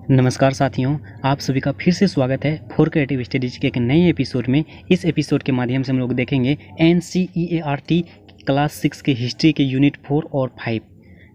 नमस्कार साथियों, आप सभी का फिर से स्वागत है फॉर क्रिएटिव स्टडीज के एक नए एपिसोड में। इस एपिसोड के माध्यम से हम लोग देखेंगे NCERT क्लास 6 के हिस्ट्री के यूनिट 4 और 5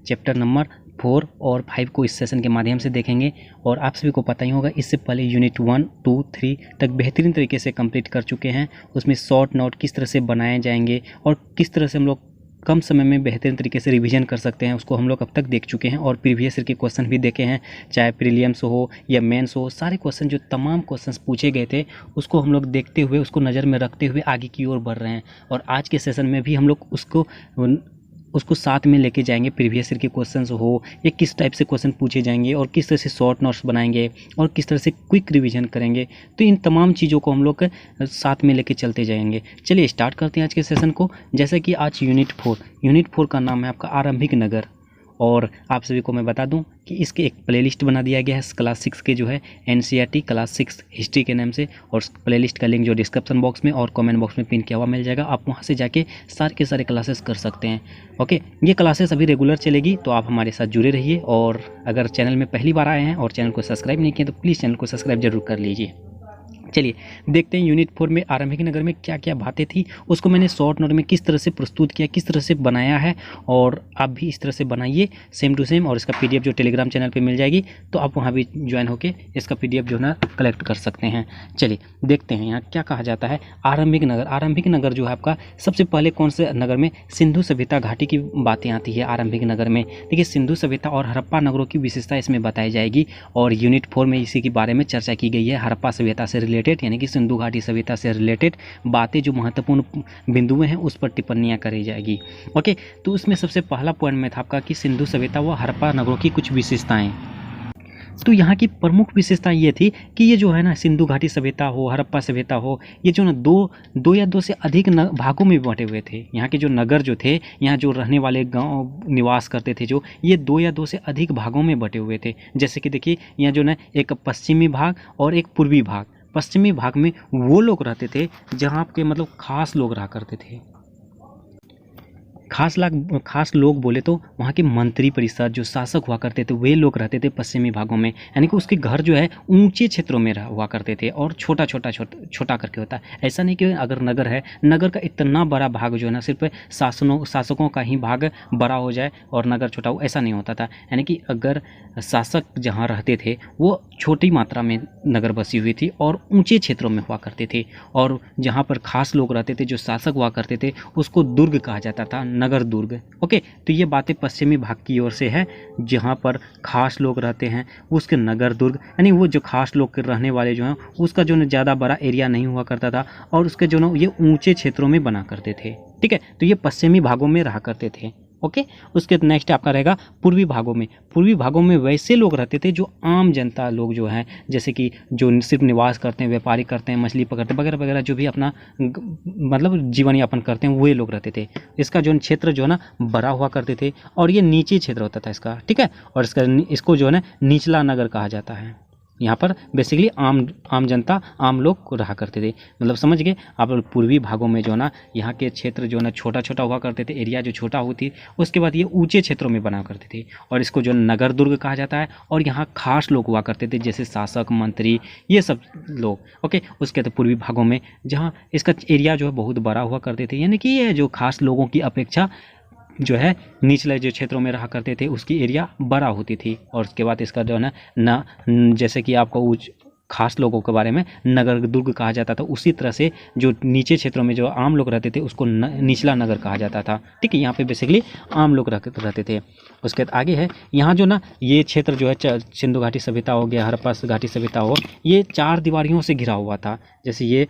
चैप्टर नंबर 4 और 5 को इस सेशन के माध्यम से देखेंगे। और आप सभी को पता ही होगा, इससे पहले यूनिट 1, 2, 3 तक बेहतरीन तरीके से कंप्लीट कर चुके हैं। उसमें शॉर्ट नोट किस तरह से बनाए जाएंगे और किस तरह से हम लोग कम समय में बेहतरीन तरीके से रिवीजन कर सकते हैं, उसको हम लोग अब तक देख चुके हैं। और प्रीवियस ईयर के क्वेश्चन भी देखे हैं, चाहे प्रीलिम्स हो या मेंस हो। सारे क्वेश्चन, जो तमाम क्वेश्चंस पूछे गए थे, उसको हम लोग देखते हुए, उसको नज़र में रखते हुए आगे की ओर बढ़ रहे हैं। और आज के सेशन में भी हम लोग उसको साथ में लेके जाएंगे। प्रीवियस ईयर के क्वेश्चंस हो या किस टाइप से क्वेश्चन पूछे जाएंगे और किस तरह से शॉर्ट नोट्स बनाएंगे और किस तरह से क्विक रिवीजन करेंगे, तो इन तमाम चीज़ों को हम लोग साथ में लेके चलते जाएंगे। चलिए स्टार्ट करते हैं आज के सेशन को। जैसे कि आज यूनिट 4 का नाम है आपका आरंभिक नगर। और आप सभी को मैं बता दूं कि इसके एक प्लेलिस्ट बना दिया गया है क्लास 6 के, जो है NCERT क्लास 6 हिस्ट्री के नाम से। और प्लेलिस्ट का लिंक जो डिस्क्रिप्शन बॉक्स में और कमेंट बॉक्स में पिन किया हुआ मिल जाएगा। आप वहां से जाके सारे के सारे क्लासेस कर सकते हैं। ओके, ये क्लासेस अभी रेगुलर चलेगी, तो आप हमारे साथ जुड़े रहिए। और अगर चैनल में पहली बार आए हैं और चैनल को सब्सक्राइब नहीं किया तो प्लीज़ चैनल को सब्सक्राइब जरूर कर लीजिए। चलिए देखते हैं यूनिट 4 में आरंभिक नगर में क्या क्या बातें थी, उसको मैंने शॉर्ट नोट में किस तरह से प्रस्तुत किया, किस तरह से बनाया है। और आप भी इस तरह से बनाइए सेम टू सेम। और इसका PDF जो टेलीग्राम चैनल पे मिल जाएगी, तो आप वहाँ भी ज्वाइन होकर इसका PDF जो है ना कलेक्ट कर सकते हैं। चलिए देखते हैं यहाँ क्या कहा जाता है। आरंभिक नगर जो है आपका, सबसे पहले कौन से नगर में, सिंधु सभ्यता घाटी की बातें आती है आरंभिक नगर में। देखिए, सिंधु सभ्यता और हड़प्पा नगरों की विशेषता इसमें बताई जाएगी। और यूनिट 4 में इसी के बारे में चर्चा की गई है। हड़प्पा सभ्यता से रिलेटेड, यानी कि सिंधु घाटी सभ्यता से रिलेटेड बातें, जो महत्वपूर्ण बिंदुएं हैं, उस पर टिप्पणियां करी जाएगी। ओके, तो उसमें सबसे पहला पॉइंट में था आपका कि सिंधु सभ्यता व हड़प्पा नगरों की कुछ विशेषताएं। तो यहाँ की प्रमुख विशेषता ये थी कि ये जो है ना, सिंधु घाटी सभ्यता हो, हड़प्पा सभ्यता हो, ये जो ना दो या दो से अधिक भागों में बंटे हुए थे। यहाँ के जो नगर जो थे, यहाँ जो रहने वाले गांव निवास करते थे, जो ये 2 या 2 से अधिक भागों में बंटे हुए थे। जैसे कि देखिए, यहाँ जो ना एक पश्चिमी भाग और एक पूर्वी भाग। पश्चिमी भाग में वो लोग रहते थे जहाँ के मतलब खास लोग रहा करते थे। खास लोग बोले तो वहाँ के मंत्री परिषद, जो शासक हुआ करते थे, वे लोग रहते थे पश्चिमी भागों में। यानी कि उसके घर जो है ऊंचे क्षेत्रों में हुआ करते थे और छोटा करके होता है। ऐसा नहीं कि अगर नगर है, नगर का इतना बड़ा भाग जो है ना, सिर्फ शासकों का ही भाग बड़ा हो जाए और नगर छोटा हो, ऐसा नहीं होता था। यानी कि अगर शासक जहाँ रहते थे वो छोटी मात्रा में नगर बसी हुई थी और ऊंचे क्षेत्रों में हुआ करते थे। और जहाँ पर खास लोग रहते थे, जो शासक हुआ करते थे, उसको दुर्ग कहा जाता था, नगर दुर्ग। ओके, तो ये बातें पश्चिमी भाग की ओर से है। जहाँ पर खास लोग रहते हैं उसके नगर दुर्ग, यानी वो जो खास लोग के रहने वाले जो हैं, उसका जो है ज़्यादा बड़ा एरिया नहीं हुआ करता था और उसके जो ना ये ऊंचे क्षेत्रों में बना करते थे। ठीक है, तो ये पश्चिमी भागों में रहा करते थे। ओके, उसके नेक्स्ट आपका रहेगा पूर्वी भागों में वैसे लोग रहते थे जो आम जनता लोग जो हैं, जैसे कि जो सिर्फ निवास करते हैं, व्यापारी करते हैं, मछली पकड़ते हैं, वगैरह वगैरह, जो भी अपना मतलब जीवन यापन करते हैं, वे लोग रहते थे। इसका जो क्षेत्र जो है ना बड़ा हुआ करते थे और ये नीचे क्षेत्र होता था इसका। ठीक है, और इसको जो है ना निचला नगर कहा जाता है। यहाँ पर बेसिकली आम जनता, आम लोग रहा करते थे। मतलब समझ गए आप। पूर्वी भागों में जो ना यहाँ के क्षेत्र जो ना छोटा हुआ करते थे, एरिया जो छोटा होती, उसके बाद ये ऊंचे क्षेत्रों में बना करते थे और इसको जो नगर दुर्ग कहा जाता है। और यहाँ खास लोग हुआ करते थे, जैसे शासक, मंत्री, ये सब लोग। ओके, उसके बाद पूर्वी भागों में जहाँ इसका एरिया जो है बहुत बड़ा हुआ करते थे, यानी कि ये जो खास लोगों की अपेक्षा जो है निचले जो क्षेत्रों में रहा करते थे, उसकी एरिया बड़ा होती थी। और उसके बाद इसका जो है ना जैसे कि आपको खास लोगों के बारे में नगर दुर्ग कहा जाता था, उसी तरह से जो नीचे क्षेत्रों में जो आम लोग रहते थे उसको निचला नगर कहा जाता था। ठीक है, यहाँ पे बेसिकली आम लोग रहते थे। उसके बाद आगे है, यहाँ जो ना ये क्षेत्र जो है सिंधु घाटी सभ्यता हो गया, हड़प्पा घाटी सभ्यता हो, ये 4 दीवारियों से घिरा हुआ था। जैसे ये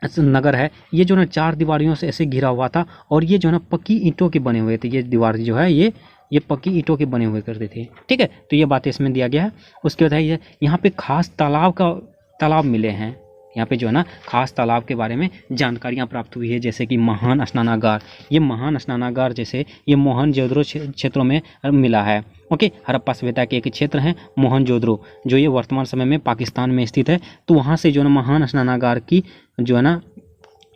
नगर है, ये जो ना 4 दीवारियों से ऐसे घिरा हुआ था और ये जो ना पक्की ईंटों के बने हुए थे। ये दीवार जो है ये पक्की ईंटों के बने हुए करते थे। ठीक है, तो ये बातें इसमें दिया गया है। उसके बाद है ये यहाँ पे खास तालाब मिले हैं। यहाँ पे जो है ना खास तालाब के बारे में जानकारियाँ प्राप्त हुई है, जैसे कि महान स्नानागार। ये महान स्नानागार जैसे ये मोहनजोदड़ो क्षेत्रों में मिला है। ओके, हड़प्पा सभ्यता के एक क्षेत्र है मोहनजोदड़ो, जो ये वर्तमान समय में पाकिस्तान में स्थित है। तो वहाँ से जो है ना महान स्नानागार की जो है ना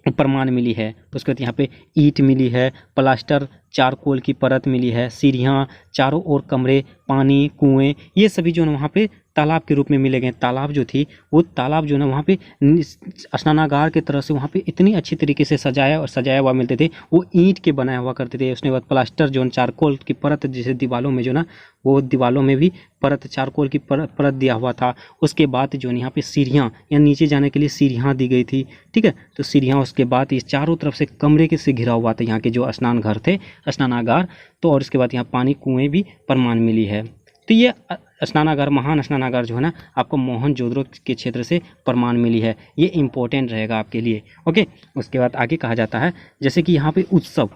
प्रमाण मिली है। उसके बाद यहाँ पे ईंट मिली है, प्लास्टर चारकोल की परत मिली है, सीढ़ियाँ, चारों ओर कमरे, पानी, कुएं, ये सभी जो है वहाँ पे तालाब के रूप में मिले गए। तालाब जो थी वो तालाब जो है ना वहाँ पे स्नानागार की तरह से वहाँ पे इतनी अच्छी तरीके से सजाया हुआ मिलते थे। वो ईंट के बनाया हुआ करते थे। उसके बाद प्लास्टर जो है चारकोल की परत जैसे दीवारों में जो ना वो दीवारों में भी परत चारकोल की परत दिया हुआ था। उसके बाद जो है यहाँ पे सीढ़ियाँ या नीचे जाने के लिए सीढ़ियाँ दी गई थी, ठीक है। तो सीढ़ियाँ, उसके बाद ये चारों तरफ से कमरे के से घिरा हुआ था यहाँ के जो स्नान घर थे, स्नानागार। तो और उसके बाद यहाँ पानी कुएँ भी प्रमाण मिली है। तो ये स्नानागार, महान स्नानागार जो है ना आपको मोहनजोदड़ो के क्षेत्र से प्रमाण मिली है। ये इम्पोर्टेंट रहेगा आपके लिए, ओके। उसके बाद आगे कहा जाता है जैसे कि यहाँ पे उत्सव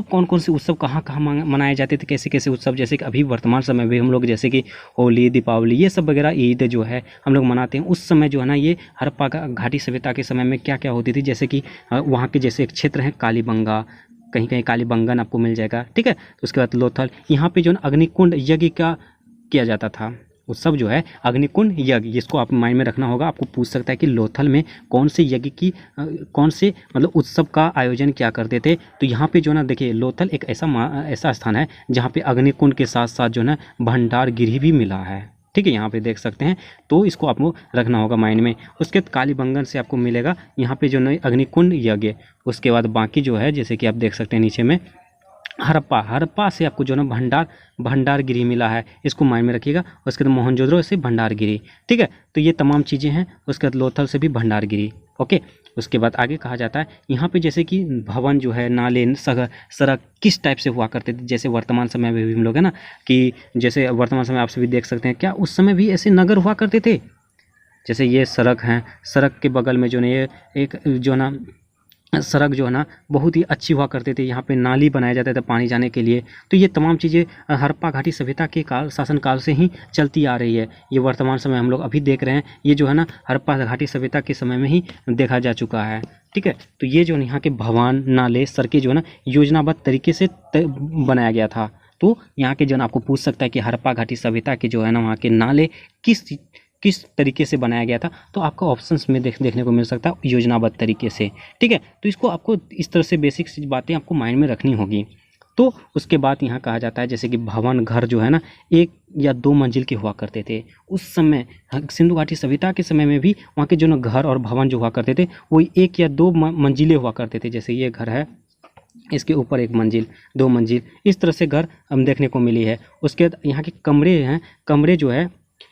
कौन कौन से उत्सव कहाँ कहाँ मनाए जाते थे, कैसे कैसे उत्सव, जैसे कि अभी वर्तमान समय में हम लोग जैसे कि होली, दीपावली, ये सब वगैरह ईद जो है हम लोग मनाते हैं। उस समय जो है ना ये हड़प्पा घाटी सभ्यता के समय में क्या क्या होती थी, जैसे कि वहाँ के जैसे एक क्षेत्र है कालीबंगा, कहीं कहीं कालीबंगन आपको मिल जाएगा, ठीक है। तो उसके बाद लोथल, यहाँ पे जो है अग्निकुंड यज्ञ का किया जाता था। उत्सव जो है अग्निकुंड यज्ञ, जिसको आप माइंड में रखना होगा। आपको पूछ सकता है कि लोथल में कौन से यज्ञ की कौन से मतलब उत्सव का आयोजन क्या करते थे। तो यहाँ पे जो ना देखिए लोथल एक ऐसा स्थान है जहाँ पे अग्निकुंड के साथ साथ जो ना भंडार गृह भी मिला है, ठीक है। यहाँ पे देख सकते हैं, तो इसको आपको रखना होगा माइंड में। उसके बाद कालीबंगन से आपको मिलेगा यहाँ पे जो ना अग्निकुंड यज्ञ। उसके बाद बाकी जो है जैसे कि आप देख सकते हैं नीचे में हड़प्पा से आपको जो ना भंडारगिरी मिला है, इसको माइंड में रखिएगा। उसके बाद मोहनजोदड़ो से भंडारगिरी, ठीक है। तो ये तमाम चीज़ें हैं। उसके बाद लोथल से भी भंडारगिरी, ओके। उसके बाद आगे कहा जाता है यहाँ पे जैसे कि भवन जो है, नाले, सड़क किस टाइप से हुआ करते थे। जैसे वर्तमान समय में भी हम लोग है ना कि जैसे वर्तमान समय आप सभी देख सकते हैं, क्या उस समय भी ऐसे नगर हुआ करते थे। जैसे ये सड़क है, सड़क के बगल में जो ना ये एक जो ना सड़क जो है ना बहुत ही अच्छी हुआ करते थे। यहाँ पे नाली बनाया जाता था पानी जाने के लिए। तो ये तमाम चीज़ें हड़प्पा घाटी सभ्यता के शासन काल से ही चलती आ रही है। ये वर्तमान समय हम लोग अभी देख रहे हैं, ये जो है ना हड़प्पा घाटी सभ्यता के समय में ही देखा जा चुका है, ठीक है। तो ये जो यहाँ के भवन, नाले, सड़कें जो है ना योजनाबद्ध तरीके से बनाया गया था। तो यहाँ के जो है आपको पूछ सकता है कि हड़प्पा घाटी सभ्यता के जो है ना वहाँ के नाले किस तरीके से बनाया गया था। तो आपको ऑप्शंस में देखने को मिल सकता है योजनाबद्ध तरीके से, ठीक है। तो इसको आपको इस तरह से बेसिक बातें आपको माइंड में रखनी होगी। तो उसके बाद यहाँ कहा जाता है जैसे कि भवन, घर जो है ना 1 या 2 मंजिल के हुआ करते थे। उस समय सिंधु घाटी सभ्यता के समय में भी वहाँ के जो ना घर और भवन जो हुआ करते थे वो 1 या 2 मंजिलें हुआ करते थे। जैसे ये घर है, इसके ऊपर 1 मंजिल, 2 मंजिल, इस तरह से घर हम देखने को मिली है। उसके बाद यहाँ के कमरे हैं, कमरे जो है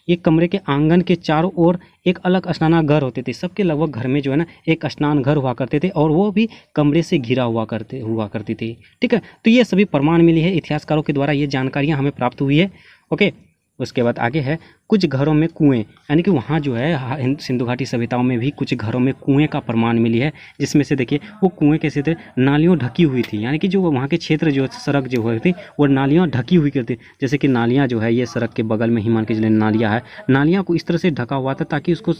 ये कमरे के आंगन के चारों ओर एक अलग स्नानागार होते थे। सबके लगभग घर में जो है ना एक स्नान घर हुआ करते थे और वो भी कमरे से घिरा हुआ करती थी, ठीक है। तो ये सभी प्रमाण मिली है, इतिहासकारों के द्वारा ये जानकारियाँ हमें प्राप्त हुई है, ओके। उसके बाद आगे है कुछ घरों में कुएं, यानी कि वहाँ जो है सिंधु घाटी सभ्यताओं में भी कुछ घरों में कुएं का प्रमाण मिली है। जिसमें से देखिए वो कुएं कैसे थे, नालियों ढकी हुई थी, यानी कि जो वहाँ के क्षेत्र जो सड़क जो हुई थी वो नालियाँ ढकी हुई करती। जैसे कि नालियाँ जो है ये सड़क के बगल में ही मान के चलिए नालियाँ है, नालियाँ को इस तरह से ढका हुआ था ताकि उसको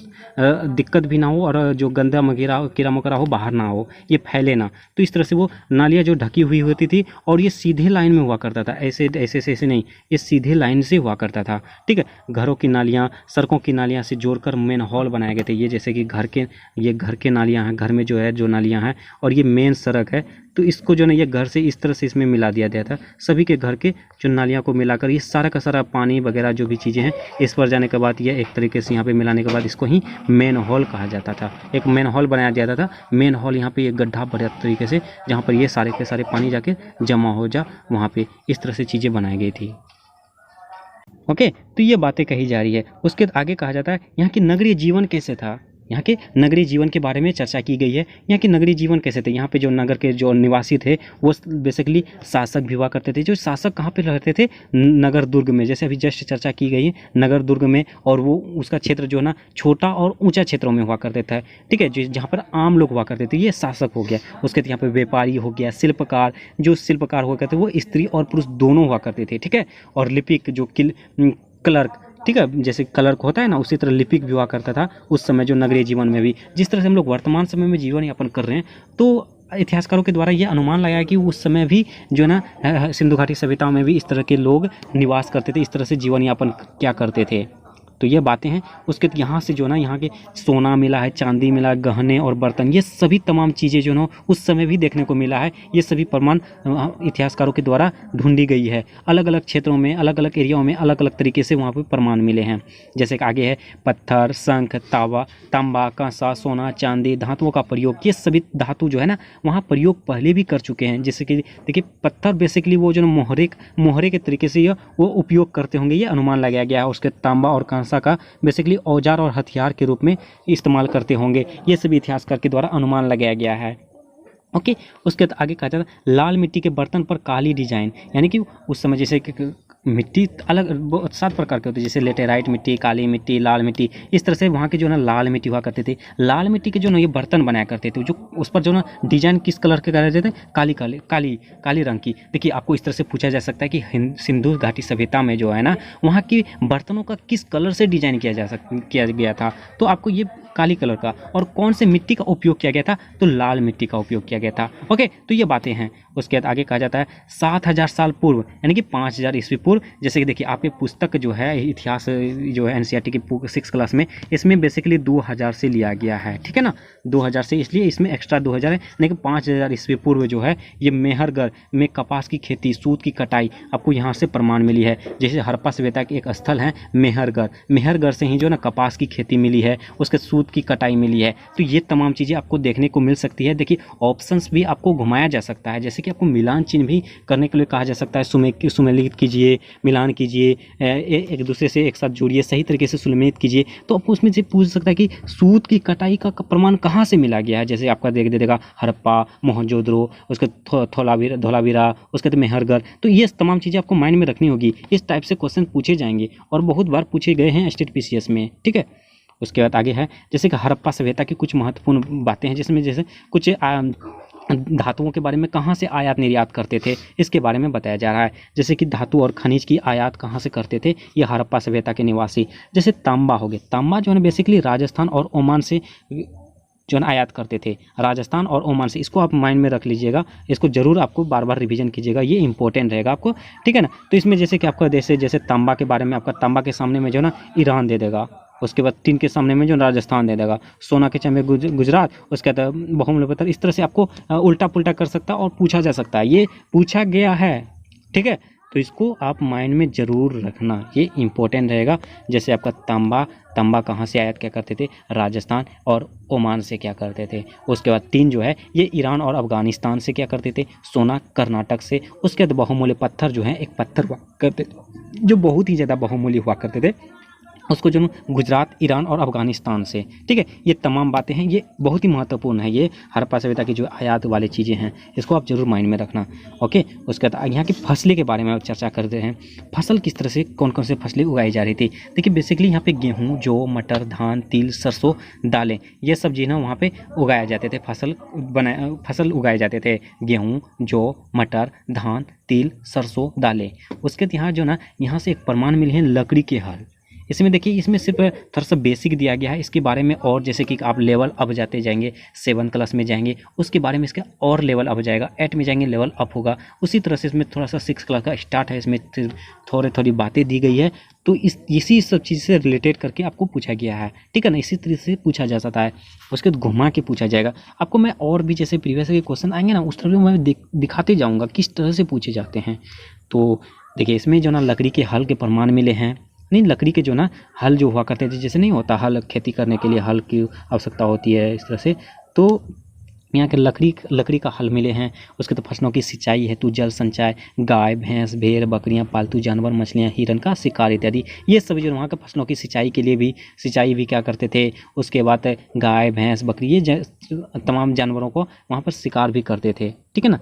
दिक्कत भी ना हो और जो गंदा वगैरह कीड़ा मकोड़ा हो बाहर ना हो, ये फैले ना। तो इस तरह से वो नालियाँ जो ढकी हुई होती थी और ये सीधे लाइन में हुआ करता था, ऐसे नहीं, ये सीधे लाइन से हुआ करता था, ठीक है। घरों की नालियाँ सड़कों की नालियाँ से जोड़कर मेन हॉल बनाए गए थे। ये जैसे कि घर के नालियाँ हैं, घर में जो है जो नालियाँ हैं और ये मेन सड़क है। तो इसको जो है ये घर से इस तरह से इसमें मिला दिया गया था। सभी के घर के जो नालियाँ को मिलाकर ये सारा का सारा पानी वगैरह जो भी चीज़ें हैं इस पर जाने के बाद ये एक तरीके से यहाँ पे मिलाने के बाद इसको ही मेन हॉल कहा जाता था। एक मेन हॉल बनाया जाता था। मेन हॉल यहाँ पे एक गड्ढा भरा तरीके से जहाँ पर ये सारे के सारे पानी जाके जमा हो जा, वहाँ पे इस तरह से चीज़ें बनाई गई थी, ओके। तो ये बातें कही जा रही है। उसके आगे कहा जाता है यहाँ की नगरीय जीवन कैसे था। यहाँ के नगरीय जीवन के बारे में चर्चा की गई है। यहाँ के नगरीय जीवन कैसे थे, यहाँ पे जो नगर के जो निवासी थे वो बेसिकली शासक भी हुआ करते थे। जो शासक कहाँ पे रहते थे, नगर दुर्ग में, जैसे अभी जस्ट चर्चा की गई है नगर दुर्ग में। और वो उसका क्षेत्र जो है ना छोटा और ऊंचा क्षेत्रों में हुआ करते थे, ठीक है, जहाँ पर आम लोग हुआ करते थे, ये शासक हो गया। उसके बाद यहाँ पे व्यापारी हो गया, शिल्पकार, जो शिल्पकार हुआ करते वो स्त्री और पुरुष दोनों हुआ करते थे, ठीक है। और लिपिक जो क्लर्क, ठीक है, जैसे क्लर्क होता है ना उसी तरह लिपिक भी हुआ करता था उस समय जो नगरीय जीवन में भी। जिस तरह से हम लोग वर्तमान समय में जीवन यापन कर रहे हैं, तो इतिहासकारों के द्वारा ये अनुमान लगाया कि उस समय भी जो है ना सिंधु घाटी सभ्यताओं में भी इस तरह के लोग निवास करते थे, इस तरह से जीवन यापन क्या करते थे। तो ये बातें हैं। उसके यहाँ से जो ना यहाँ के सोना मिला है, चांदी मिला है, गहने और बर्तन, ये सभी तमाम चीज़ें जो ना उस समय भी देखने को मिला है। ये सभी प्रमाण इतिहासकारों के द्वारा ढूंढी गई है। अलग अलग क्षेत्रों में, अलग अलग एरियाओं में अलग अलग तरीके से वहाँ पर प्रमाण मिले हैं। जैसे कि आगे है पत्थर, शंख, तांबा, कांसा, सोना, चांदी, धातुओं का प्रयोग, ये सभी धातु जो है ना वहाँ प्रयोग पहले भी कर चुके हैं। जैसे कि देखिए पत्थर बेसिकली वो जो मोहरे के तरीके से वो उपयोग करते होंगे, ये अनुमान लगाया गया है। उसके तांबा और कांसा का बेसिकली औजार और हथियार के रूप में इस्तेमाल करते होंगे, ये सभी इतिहासकार के द्वारा अनुमान लगाया गया है। ओके, उसके आगे कहा जाता है लाल मिट्टी के बर्तन पर काली डिजाइन, यानी कि उस समय जैसे मिट्टी अलग 7 प्रकार के होते हैं, जैसे लेटेराइट मिट्टी, काली मिट्टी, लाल मिट्टी, इस तरह से वहाँ के जो ना लाल मिट्टी हुआ करते थे। लाल मिट्टी के जो ना ये बर्तन बनाया करते थे, जो उस पर जो ना डिजाइन किस कलर के कराए जाते थे, काली रंग की। देखिए आपको इस तरह से पूछा जा सकता है कि सिंधु घाटी सभ्यता में जो है ना वहाँ की बर्तनों का किस कलर से डिजाइन किया गया था, तो आपको ये काली कलर का, और कौन से मिट्टी का उपयोग किया गया था, तो लाल मिट्टी का उपयोग किया गया था। ओके, तो ये बातें हैं। उसके बाद आगे कहा जाता है 7000 साल पूर्व, यानी कि 5000 ईस्वी पूर्व। जैसे कि देखिए आपके पुस्तक जो है इतिहास जो है एनसीईआरटी की 6 क्लास में, इसमें बेसिकली 2000 से लिया गया है, ठीक है ना, 2000 से, इसलिए इसमें एक्स्ट्रा 2000 है। यानी कि 5000 ईस्वी पूर्व जो है ये मेहरगढ़ में कपास की खेती, सूत की कटाई आपको यहाँ से प्रमाण मिली है। जैसे हड़प्पा सभ्यता के एक स्थल है मेहरगढ़ से ही जो ना कपास की खेती मिली है, उसके सूत की कटाई मिली है। तो ये तमाम चीज़ें आपको देखने को मिल सकती है। देखिए ऑप्शंस भी आपको घुमाया जा सकता है, जैसे कि आपको मिलान चिन्ह भी करने के लिए कहा जा सकता है। सुमेलित कीजिए, मिलान कीजिए, एक दूसरे से एक साथ जोड़िए, सही तरीके से सुमेलित कीजिए। तो आपको उसमें से पूछ सकता है कि सूत की कटाई का प्रमाण कहाँ से मिला गया है। जैसे आपका दे देगा हड़प्पा, मोहनजोदड़ो, उसके धोलावीरा, उसके बाद मेहरगढ़। तो ये तमाम चीज़ें आपको माइंड में रखनी होगी। इस टाइप से क्वेश्चन पूछे जाएंगे और बहुत बार पूछे गए हैं स्टेट पीसीएस में, ठीक है। उसके बाद आगे है जैसे कि हड़प्पा सभ्यता की कुछ महत्वपूर्ण बातें हैं, जिसमें जैसे कुछ धातुओं के बारे में कहाँ से आयात निर्यात करते थे, इसके बारे में बताया जा रहा है। जैसे कि धातु और खनिज की आयात कहाँ से करते थे ये हड़प्पा सभ्यता के निवासी। जैसे तांबा हो गया, तांबा जो है बेसिकली राजस्थान और ओमान से जो है आयात करते थे, राजस्थान और ओमान से। इसको आप माइंड में रख लीजिएगा, इसको जरूर आपको बार बार रिवीजन कीजिएगा, ये इंपॉर्टेंट रहेगा आपको, ठीक है ना। तो इसमें जैसे कि आपका जैसे तांबा के बारे में, आपका तांबा के सामने में जो ना ईरान दे देगा, उसके बाद टीन के सामने में जो राजस्थान दे देगा, सोना के चमे गुजरात, उसके बाद बहुमूल्य पत्थर। इस तरह से आपको उल्टा पुल्टा कर सकता है और पूछा जा सकता है, ये पूछा गया है, ठीक है। तो इसको आप माइंड में ज़रूर रखना, ये इंपॉर्टेंट रहेगा। जैसे आपका तांबा कहाँ से आयात क्या करते थे, राजस्थान और ओमान से क्या करते थे। उसके बाद टीन जो है ये ईरान और अफगानिस्तान से क्या करते थे, सोना कर्नाटक से। उसके बाद बहुमूल्य पत्थर जो है एक पत्थर हुआ करते थे जो बहुत ही ज़्यादा बहुमूल्य हुआ करते थे, उसको जो गुजरात, ईरान और अफगानिस्तान से, ठीक है। ये तमाम बातें हैं, ये बहुत ही महत्वपूर्ण है। ये हड़प्पा सभ्यता की जो आयात वाली चीज़ें हैं इसको आप जरूर माइंड में रखना, ओके। उसके बाद यहाँ की फसलें के बारे में चर्चा करते हैं। फसल किस तरह से, कौन कौन से फसलें उगाई जा रही थी। देखिए बेसिकली यहाँ पे गेहूँ, जौ, मटर, धान, तिल, सरसों, दालें, ये सब जी ना वहाँ पे उगाए जाते थे। फसल उगाए जाते थे, गेहूँ, जौ, मटर, धान, तिल, सरसों, दालें। उसके बाद यहाँ जो ना यहाँ से एक प्रमाण मिले हैं लकड़ी के हल। इसमें देखिए इसमें सिर्फ थोड़ा सा बेसिक दिया गया है, इसके बारे में और जैसे कि आप लेवल अप जाते जाएंगे, 7 क्लास में जाएंगे उसके बारे में इसका और लेवल अप जाएगा, 8 में जाएंगे लेवल अप होगा। उसी तरह से इसमें थोड़ा सा 6 क्लास का स्टार्ट है, इसमें थोड़ी बातें दी गई है। तो इसी सब चीज़ से रिलेटेड करके आपको पूछा गया है, ठीक है ना। इसी तरह से पूछा जा सकता है, उसके बाद घुमा के पूछा जाएगा आपको। मैं और भी जैसे प्रीवियस के क्वेश्चन आएंगे ना उस तरह मैं दिखाते जाऊँगा किस तरह से पूछे जाते हैं। तो देखिए इसमें जो ना लकड़ी के हल के प्रमाण मिले हैं, नहीं लकड़ी के जो ना हल जो हुआ करते थे, जैसे नहीं होता हल खेती करने के लिए हल की आवश्यकता होती है इस तरह से, तो यहाँ के लकड़ी का हल मिले हैं। उसके तो फसलों की सिंचाई हेतु जल संचय, गाय, भैंस, भेड़, बकरियाँ, पालतू जानवर, मछलियाँ, हिरन का शिकार इत्यादि, ये सब जो वहाँ के फसलों की सिंचाई के लिए भी सिंचाई भी क्या करते थे। उसके बाद गाय, भैंस, बकरी, ये तमाम जानवरों को वहाँ पर शिकार भी करते थे, ठीक है ना।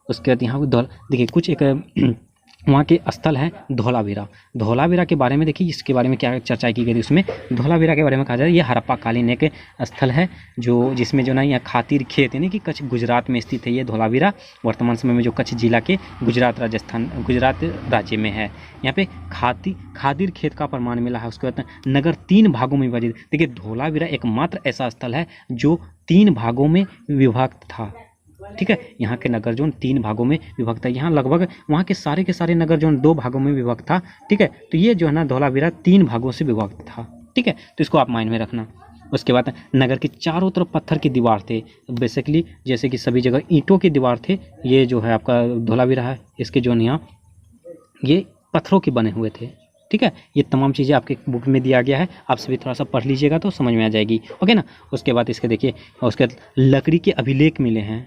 उसके बाद यहाँ देखिए कुछ एक वहाँ के स्थल है धोलावीरा के बारे में। देखिए इसके बारे में क्या चर्चा की गई थी उसमें। धोलावीरा के बारे में कहा जाए ये हड़प्पा कालीन एक स्थल है जो जिसमें जो ना यहाँ खातिर खेत यानी कि कच्छ गुजरात में स्थित है। ये धोलावीरा वर्तमान समय में जो कच्छ जिला के गुजरात राज्य में है। यहाँ पे खातिर खेत का प्रमाण मिला है। उसके बाद नगर 3 भागों में विभाजित। देखिए धोलावीरा एकमात्र ऐसा स्थल है जो 3 भागों में विभक्त था। ठीक है। यहाँ के नगर जोन 3 भागों में विभक्त है। यहाँ लगभग वहाँ के सारे नगर जोन 2 भागों में विभक्त था, ठीक है। तो ये जो है ना धौलावीरा 3 भागों से विभक्त था, ठीक है। तो इसको आप माइंड में रखना। उसके बाद नगर के चारों तरफ पत्थर की दीवार थे, बेसिकली जैसे कि सभी जगह ईंटों की दीवार थे। ये जो है आपका धौलावीरा है, इसके जो यहाँ ये पत्थरों के बने हुए थे, ठीक है। ये तमाम चीज़ें आपके बुक में दिया गया है, आप सभी थोड़ा सा पढ़ लीजिएगा तो समझ में आ जाएगी, ओके ना। उसके बाद इसके देखिए, उसके बाद लकड़ी के अभिलेख मिले हैं,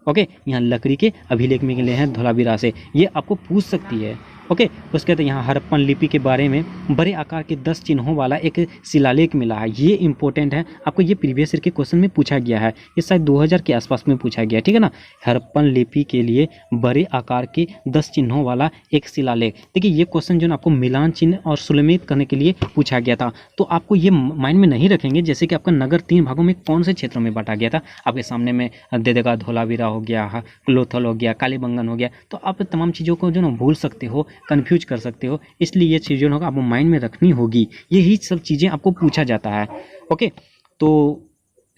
ओके। यहाँ लकड़ी के अभिलेख मिले हैं धौलावीरा से, ये आपको पूछ सकती है, ओके। उसके बाद यहाँ हड़प्पन लिपि के बारे में बड़े आकार के 10 चिन्हों वाला एक शिलालेख मिला है। ये इंपॉर्टेंट है, आपको ये प्रीवियस ईयर के क्वेश्चन में पूछा गया है, ये शायद 2000 के आसपास में पूछा गया, ठीक है ना। हड़प्पन लिपि के लिए बड़े आकार के 10 चिन्हों वाला एक शिलालेख। देखिए ये क्वेश्चन जो है आपको मिलान चिन्ह और सुलेमित करने के लिए पूछा गया था, तो आपको ये माइंड में नहीं रखेंगे जैसे कि आपका नगर 3 भागों में कौन से क्षेत्रों में बांटा गया था, आपके सामने में दे देगा धौलावीरा हो गया, लोथल हो गया, कालीबंगन हो गया, तो आप तमाम चीज़ों को जो ना भूल सकते हो, कन्फ्यूज कर सकते हो। इसलिए ये चीज़ें होगा आपको माइंड में रखनी होगी, यही सब चीज़ें आपको पूछा जाता है, ओके। तो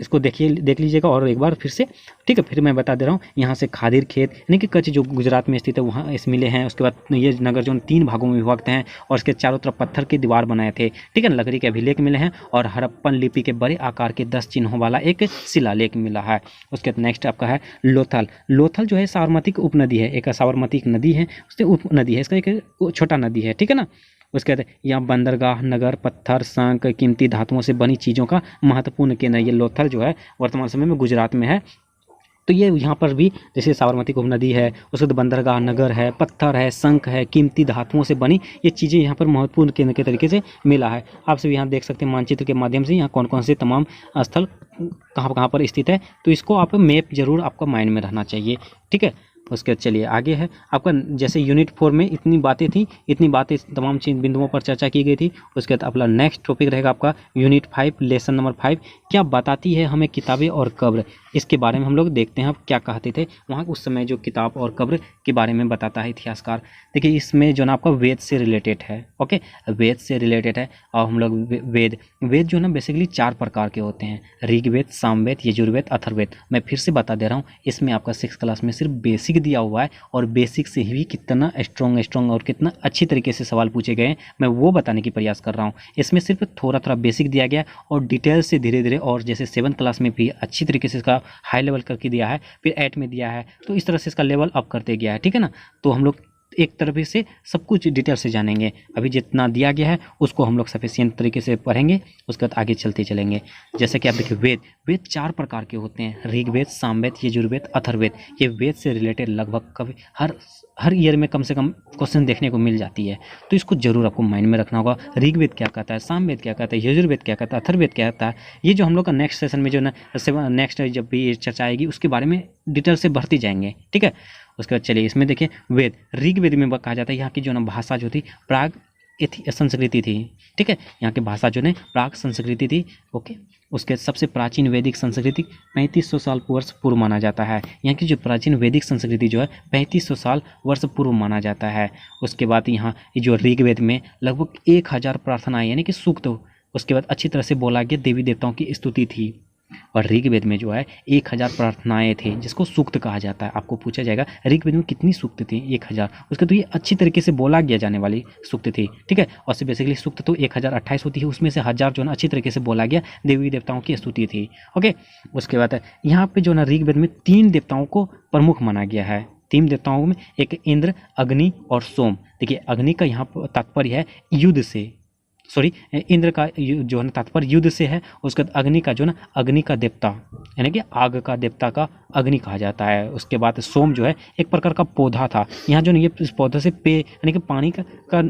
इसको देखिए, देख लीजिएगा और एक बार फिर से, ठीक है। फिर मैं बता दे रहा हूँ, यहाँ से खादिर खेत यानी कि कच्छ जो गुजरात में स्थित है वहाँ इस मिले हैं। उसके बाद ये नगर जो 3 भागों में विभक्त हैं और इसके चारों तरफ पत्थर की दीवार बनाए थे, ठीक है। लकड़ी के अभिलेख मिले हैं और हड़प्पन लिपि के बड़े आकार के 10 चिन्हों वाला एक शिलालेख मिला है। उसके बाद नेक्स्ट आपका है लोथल। लोथल जो है साबरमती की उपनदी है, एक साबरमती एक नदी है, उससे उपनदी है, इसका एक छोटा नदी है, ठीक है ना। उसके बाद यहाँ बंदरगाह, नगर, पत्थर, शंख, कीमती धातुओं से बनी चीज़ों का महत्वपूर्ण केंद्र। ये लोथल जो है वर्तमान समय में गुजरात में है। तो ये यहाँ पर भी जैसे साबरमती को नदी है, उसके बाद बंदरगाह, नगर है, पत्थर है, शंख है, कीमती धातुओं से बनी ये चीज़ें यहाँ पर महत्वपूर्ण केंद्र के तरीके से मिला है। आप सभी यहाँ देख सकते हैं मानचित्र के माध्यम से यहाँ कौन कौन से तमाम स्थल कहाँ कहाँ पर स्थित है, तो इसको आप मैप जरूर आपका माइंड में रहना चाहिए, ठीक है। उसके बाद चलिए आगे है आपका, जैसे यूनिट 4 में इतनी बातें थी, इतनी बातें तमाम चीज बिंदुओं पर चर्चा की गई थी। उसके बाद अपना नेक्स्ट टॉपिक रहेगा आपका यूनिट 5 लेसन नंबर 5, क्या बताती है हमें किताबें और कब्र। इसके बारे में हम लोग देखते हैं अब क्या कहते थे वहाँ उस समय जो किताब और कब्र के बारे में बताता है इतिहासकार। देखिए इसमें जो ना आपका वेद से रिलेटेड है, ओके, वेद से रिलेटेड है। और हम लोग वेद जो ना बेसिकली 4 प्रकार के होते हैं, ऋग्वेद, सामवेद, यजुर्वेद, अथर्ववेद। मैं फिर से बता दे रहा हूँ, इसमें आपका 6th क्लास में सिर्फ बेसिक दिया हुआ है और बेसिक से ही कितना स्ट्रॉन्ग और कितना अच्छी तरीके से सवाल पूछे गए हैं मैं वो बताने की प्रयास कर रहा हूँ। इसमें सिर्फ थोड़ा बेसिक दिया गया और डिटेल से धीरे धीरे, और जैसे 7th क्लास में भी अच्छी तरीके से इसका हाई लेवल करके दिया है, फिर 8 में दिया है, तो इस तरह से इसका लेवल अप करते गया है, ठीक है ना। तो हम लोग एक तरफ से सब कुछ डिटेल से जानेंगे। अभी जितना दिया गया है उसको हम लोग सफिशिएंट तरीके से पढ़ेंगे, उसके बाद आगे चलते चलेंगे। जैसे कि आप देखिए वेद 4 प्रकार के होते हैं, ऋग्वेद, सामवेद, यजुर्वेद, अथर्ववेद। ये वेद से रिलेटेड लगभग कभी हर ईयर में कम से कम क्वेश्चन देखने को मिल जाती है, तो इसको जरूर आपको माइंड में रखना होगा। ऋग्वेद क्या कहता है, सामवेद क्या कहता है, यजुर्वेद क्या कहता है, अथर्ववेद क्या कहता है, ये जो हम लोग का नेक्स्ट सेशन में जो ना नेक्स्ट जब भी चर्चा आएगी उसके बारे में डिटेल से बढ़ती जाएंगे, ठीक है। उसके बाद चलिए इसमें देखिए वेद, ऋग्वेद में कहा जाता है यहाँ की जो ना भाषा जो थी प्राग संस्कृति थी, ठीक है। यहाँ की भाषा जो है प्राग संस्कृति थी, ओके। उसके सबसे प्राचीन वैदिक संस्कृति 3500 साल वर्ष पूर्व माना जाता है। यहाँ की जो प्राचीन वैदिक संस्कृति जो है 3500 साल वर्ष पूर्व माना जाता है। उसके बाद यहाँ जो ऋग्वेद में लगभग 1000 प्रार्थनाएं यानी कि सूक्त, उसके बाद अच्छी तरह से बोला गया देवी देवताओं की स्तुति थी। और ऋग्वेद में जो है 1000 प्रार्थनाएं थे जिसको सूक्त कहा जाता है। आपको पूछा जाएगा ऋग्वेद में कितनी सूक्त थी, 1000। उसके तो ये अच्छी तरीके से बोला गया जाने वाली सूक्त थी, ठीक है। और से बेसिकली सूक्त तो 1028 होती है, उसमें से 1000 जो है अच्छी तरीके से बोला गया देवी देवताओं की स्तुति थी, ओके। उसके बाद यहाँ पे जो ना ऋग्वेद में 3 देवताओं को प्रमुख माना गया है। 3 देवताओं में एक इंद्र, अग्नि और सोम। देखिए अग्नि का यहाँ तात्पर्य है युद्ध से, सॉरी इंद्र का जो है तात्पर्य युद्ध से है। उसके बाद अग्नि का जो ना अग्नि का देवता यानी कि आग का देवता का अग्नि कहा जाता है। उसके बाद सोम जो है एक प्रकार का पौधा था, यहाँ जो ये इस पौधे से पेय यानी कि पानी का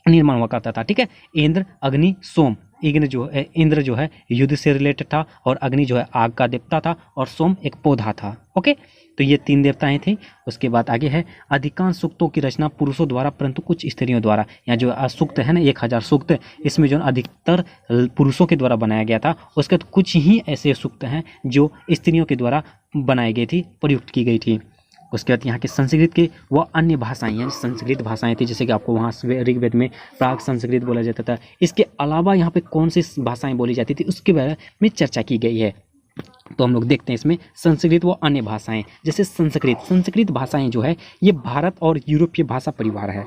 निर्माण हुआ करता था, ठीक है। इंद्र, अग्नि, सोम। इंद्र जो है युद्ध से रिलेटेड था और अग्नि जो है आग का देवता था और सोम एक पौधा था, ओके। तो ये 3 देवताएं थी। उसके बाद आगे है अधिकांश सूक्तों की रचना पुरुषों द्वारा परंतु कुछ स्त्रियों द्वारा। यहाँ जो सूक्त है ना 1000 सूक्त, इसमें जो अधिकतर पुरुषों के द्वारा बनाया गया था। उसके बाद कुछ ही ऐसे सूक्त हैं जो स्त्रियों के द्वारा बनाई गई थी, प्रयुक्त की गई थी। उसके बाद यहाँ के संस्कृत के व अन्य भाषाएं यानी संस्कृत भाषाएं थी, जैसे कि आपको वहाँ ऋग्वेद में प्राग संस्कृत बोला जाता था। इसके अलावा यहाँ पे कौन सी भाषाएं बोली जाती थी उसके बारे में चर्चा की गई है। तो हम लोग देखते हैं इसमें संस्कृत व अन्य भाषाएं। जैसे संस्कृत भाषाएं जो है ये भारत और यूरोपीय भाषा परिवार है।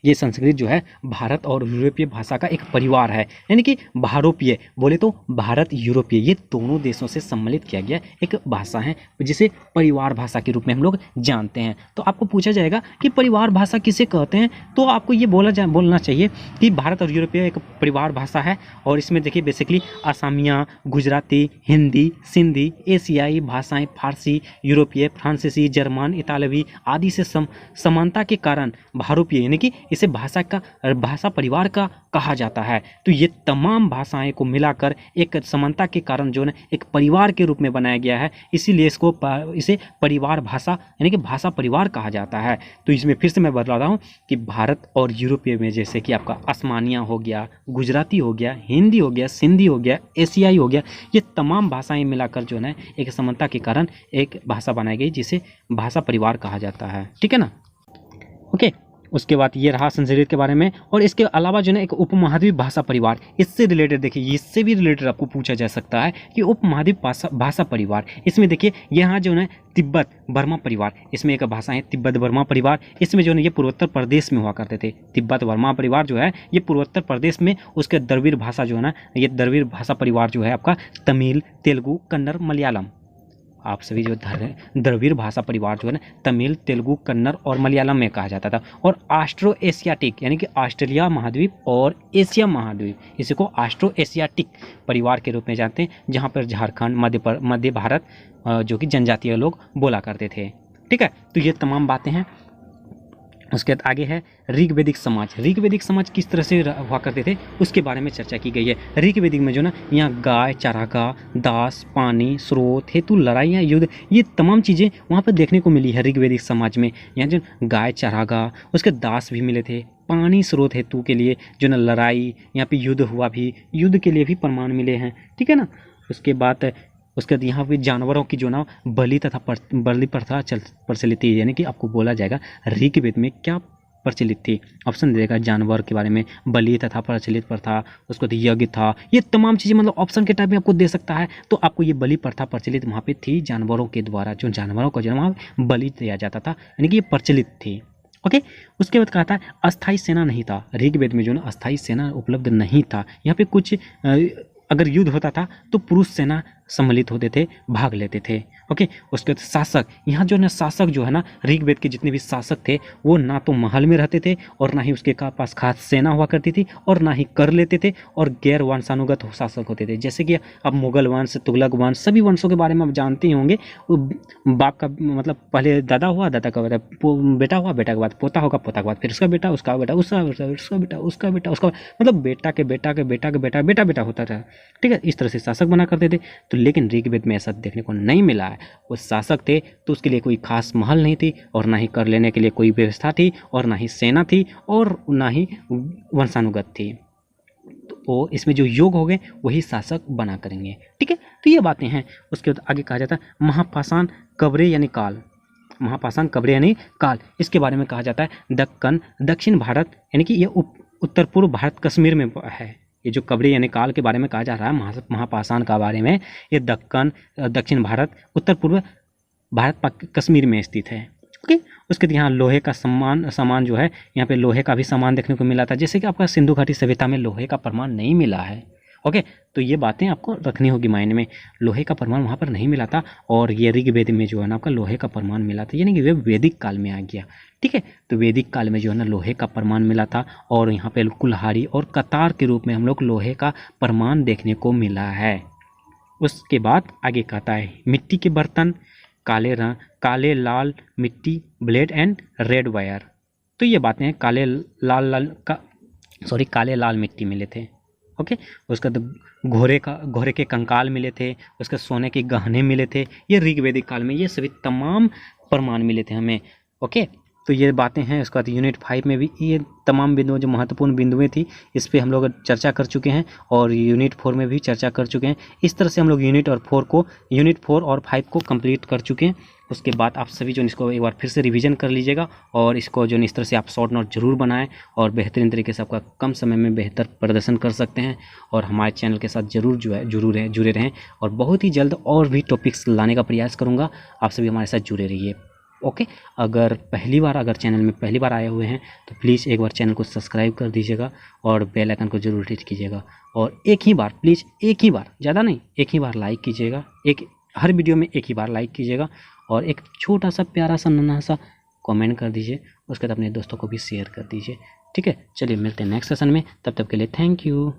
ये संस्कृत जो है भारत और यूरोपीय भाषा का एक परिवार है, यानी कि भारोपीय बोले तो भारत यूरोपीय ये दोनों देशों से सम्मिलित किया गया एक भाषा है, जिसे परिवार भाषा के रूप में हम लोग जानते हैं। तो आपको पूछा जाएगा कि परिवार भाषा किसे कहते हैं, तो आपको ये बोलना चाहिए कि भारत और यूरोपीय एक परिवार भाषा है। और इसमें देखिए बेसिकली असमिया, गुजराती, हिंदी, सिंधी, एशियाई भाषाएं, फारसी, यूरोपीय, फ्रांसीसी, जर्मन, इतालवी आदि से समानता के कारण भारोपीय यानी कि इसे भाषा परिवार का कहा जाता है। तो ये तमाम भाषाएं को मिलाकर एक समानता के कारण जो है एक परिवार के रूप में बनाया गया है, इसीलिए इसे परिवार भाषा यानी कि भाषा परिवार कहा जाता है। तो इसमें फिर से मैं बता रहा हूँ कि भारत और यूरोपीय में जैसे कि आपका असमानिया हो गया, गुजराती हो गया, हिंदी हो गया, सिंधी हो गया, एशियाई हो गया, ये तमाम भाषाएं मिलाकर जो है एक समानता के कारण एक भाषा बनाई गई जिसे भाषा परिवार कहा जाता है। ठीक है ना, ओके। उसके बाद ये रहा संस्कृत के बारे में। और इसके अलावा जो है एक उपमहाद्वीप भाषा परिवार, इससे रिलेटेड देखिए, इससे भी रिलेटेड आपको पूछा जा सकता है कि उपमहाद्वीप भाषा परिवार। इसमें देखिए यहाँ जो है तिब्बत बर्मा परिवार, इसमें एक भाषा है तिब्बत बर्मा परिवार। इसमें जो है ये पूर्वोत्तर प्रदेश में हुआ करते थे। तिब्बत बर्मा परिवार जो है ये पूर्वोत्तर प्रदेश में, उसके द्रविड़ भाषा जो है ना, ये द्रविड़ भाषा परिवार जो है आपका तमिल, तेलुगु, कन्नड़, मलयालम, आप सभी जो द्रविड़ भाषा परिवार जो है ना तमिल, तेलुगु, कन्नड़ और मलयालम में कहा जाता था। और ऑस्ट्रो एशियाटिक यानी कि ऑस्ट्रेलिया महाद्वीप और एशिया महाद्वीप, इसी को ऑस्ट्रो एशियाटिक परिवार के रूप में जानते हैं, जहाँ पर झारखंड, मध्य भारत जो कि जनजातीय लोग बोला करते थे। ठीक है, तो ये तमाम बातें हैं। उसके बाद आगे है ऋग्वेदिक समाज। ऋग्वेदिक समाज किस तरह से हुआ करते थे उसके बारे में चर्चा की गई है। ऋग्वेदिक में जो ना यहाँ गाय, चारागाह, दास, पानी, स्रोत, हेतु, लड़ाइयाँ, युद्ध, ये तमाम चीज़ें वहाँ पर देखने को मिली है ऋग्वेदिक समाज में। यहाँ जो गाय, चारागाह, उसके दास भी मिले थे, पानी, स्रोत हेतु के लिए जो ना लड़ाई, यहाँ पे युद्ध हुआ भी, युद्ध के लिए भी प्रमाण मिले हैं। ठीक है ना, उसके बाद यहाँ पे जानवरों की जो ना बलि प्रथा प्रचलित थी, यानी कि आपको बोला जाएगा ऋग्वेद में क्या प्रचलित थी। ऑप्शन देगा जानवर के बारे में, बलि तथा प्रचलित प्रथा, उसको यज्ञ था, ये तमाम चीज़ें मतलब ऑप्शन के टाइप में आपको दे सकता है। तो आपको ये बलि प्रथा प्रचलित वहाँ पे थी, जानवरों के द्वारा जो जानवरों को जो वहाँ बलि दिया जाता था, यानी कि ये प्रचलित थी। ओके, उसके बाद कहा था अस्थाई सेना नहीं था। ऋग्वेद में जो ना अस्थाई सेना उपलब्ध नहीं था। यहाँ पे कुछ अगर युद्ध होता था तो पुरुष सेना सम्मिलित होते थे, भाग लेते थे। ओके, उसके बाद शासक, यहाँ जो है शासक जो है ना ऋग्वेद के जितने भी शासक थे वो ना तो महल में रहते थे और ना ही उसके पास खास सेना हुआ करती थी और ना ही कर लेते थे, और गैर वंशानुगत शासक होते थे। जैसे कि अब मुगल वंश, तुगलक वंश, सभी वंशों के बारे में आप जानते ही होंगे। बाप का मतलब पहले दादा हुआ, दादा का बेटा हुआ, बेटा के बाद पोता होगा, पोता के बाद फिर उसका बेटा, उसका बेटा, उसका बेटा, उसका बेटा, उसका मतलब बेटा के बेटा के बेटा के बेटा बेटा बेटा होता था। ठीक है, इस तरह से शासक बना करते थे। तो लेकिन ऋग्वेद में ऐसा देखने को नहीं मिला है। वो शासक थे तो उसके लिए कोई खास महल नहीं थी, और ना ही कर लेने के लिए कोई व्यवस्था थी, और ना ही सेना थी, और ना ही वंशानुगत थी। तो इसमें जो योग हो गए वही शासक बना करेंगे। ठीक है, तो ये बातें हैं। उसके बाद आगे कहा जाता है महापाषाण कब्रे यानी काल। महापाषाण कब्रे यानी काल, इसके बारे में कहा जाता है दक्कन, दक्षिण भारत, यानी कि ये उत्तर पूर्व भारत, कश्मीर में है। ये जो कब्रे यानी काल के बारे में कहा जा रहा है महापाषाण का बारे में, ये दक्कन, दक्षिण भारत, उत्तर पूर्व भारत, कश्मीर में स्थित है। ओके, उसके बाद यहाँ लोहे का सामान जो है, यहाँ पे लोहे का भी सामान देखने को मिला था, जैसे कि आपका सिंधु घाटी सभ्यता में लोहे का प्रमाण नहीं मिला है। ओके, तो ये बातें आपको रखनी होगी मायने में। लोहे का प्रमाण वहाँ पर नहीं मिला था, और ये ऋग्वेद में जो है ना आपका लोहे का प्रमाण मिला था, यानी कि वे वैदिक काल में आ गया। ठीक है, तो वैदिक काल में जो है ना लोहे का प्रमाण मिला था, और यहाँ पे कुल्हाड़ी और कतार के रूप में हम लोग लोहे का प्रमाण देखने को मिला है। उसके बाद आगे कहता है मिट्टी के बर्तन, काले लाल मिट्टी, ब्लेड एंड रेड वायर। तो ये बातें हैं, काले लाल मिट्टी मिले थे। ओके, उसका घोड़े के कंकाल मिले थे, उसके सोने के गहने मिले थे, ये ऋग्वेदिक काल में ये सभी तमाम प्रमाण मिले थे हमें। ओके, तो ये बातें हैं। उसके बाद यूनिट 5 में भी ये तमाम बिंदुओं जो महत्वपूर्ण बिंदुएं थी इस पे हम लोग चर्चा कर चुके हैं और यूनिट 4 में भी चर्चा कर चुके हैं। इस तरह से हम लोग यूनिट 4 और 5 को कंप्लीट कर चुके हैं। उसके बाद आप सभी जो इसको एक बार फिर से रिवीजन कर लीजिएगा और इसको जो इस तरह से आप शॉर्ट नोट जरूर बनाएं और बेहतरीन तरीके से आपका कम समय में बेहतर प्रदर्शन कर सकते हैं। और हमारे चैनल के साथ जरूर जो है जुड़े रहें और बहुत ही जल्द और भी टॉपिक्स लाने का प्रयास करूँगा। आप सभी हमारे साथ जुड़े रहिए। ओके, अगर चैनल में पहली बार आए हुए हैं तो प्लीज़ एक बार चैनल को सब्सक्राइब कर दीजिएगा और बेल आइकन को जरूर हिट कीजिएगा और एक ही बार, ज़्यादा नहीं, एक ही बार लाइक कीजिएगा। हर वीडियो में एक ही बार लाइक कीजिएगा और एक छोटा सा प्यारा सा नन्हा सा कमेंट कर दीजिए। उसके बाद अपने दोस्तों को भी शेयर कर दीजिए। ठीक है, चलिए मिलते हैं नेक्स्ट सेशन में, तब तक के लिए थैंक यू।